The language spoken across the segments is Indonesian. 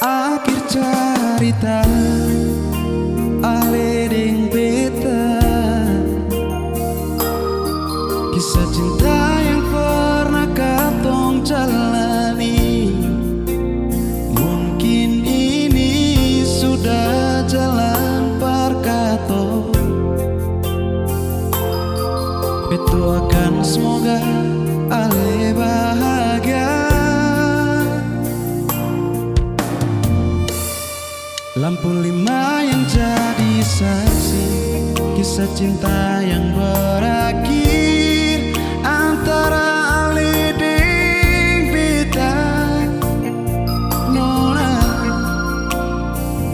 Akhir cerita aleding beta, kisah cinta yang pernah katong jalani. Mungkin ini sudah jalan perkato, berdoakan semoga ale bahagia. Lampu lima yang jadi saksi kisah cinta yang berakhir antara ale deng beta. Nona,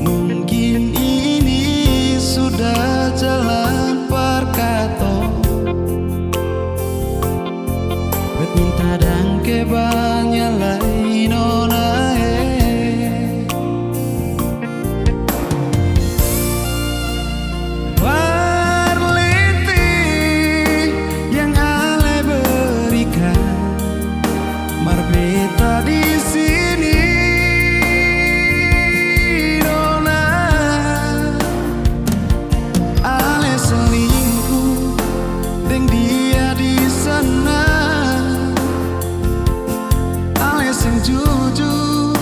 mungkin ini sudah jalan perkato, bet minta dan kebanyakan lain nona. Beta di sini, nona, ale selingkuh deng dia di sana, ale sing jujur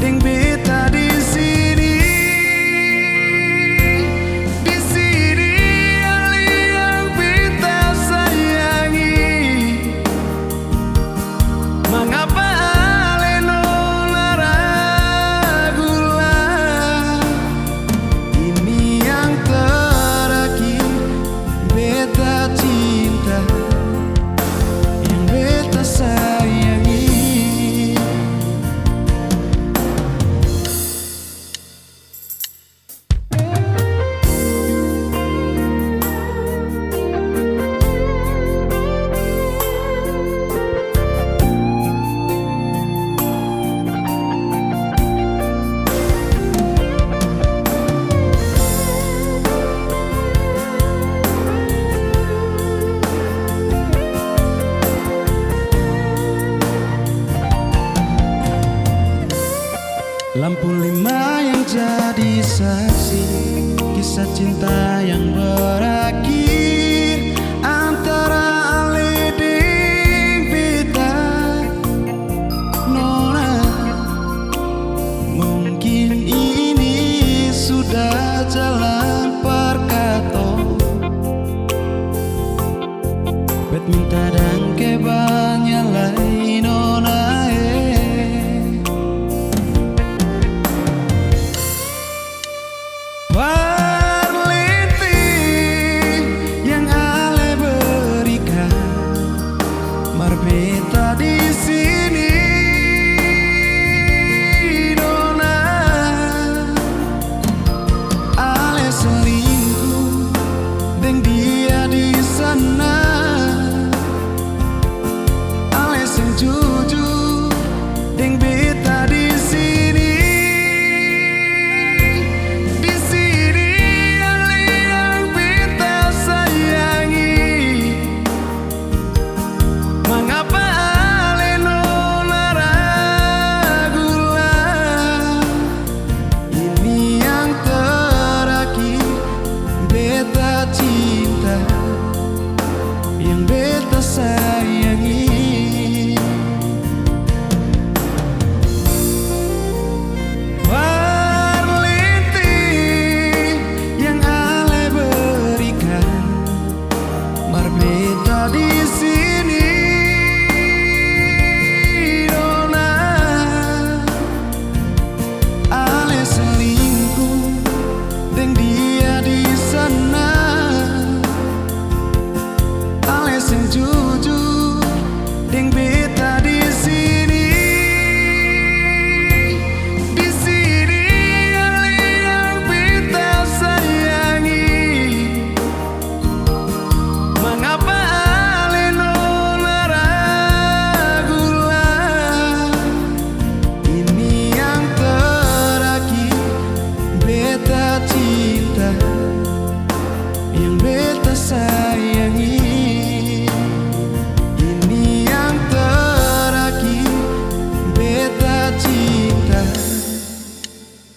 deng beta di sini. Di sini ale yang beta sayangi. Mengapa ale nona ragulah? Ini yang terakhir beta cinta, yang beta sayangi. Lampu lima yang jadi saksi kisah cinta yang berakhir antara ale deng beta. Nona, mungkin ini sudah jalan perkato, bet minta dan kebanyakan lain nona.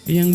yang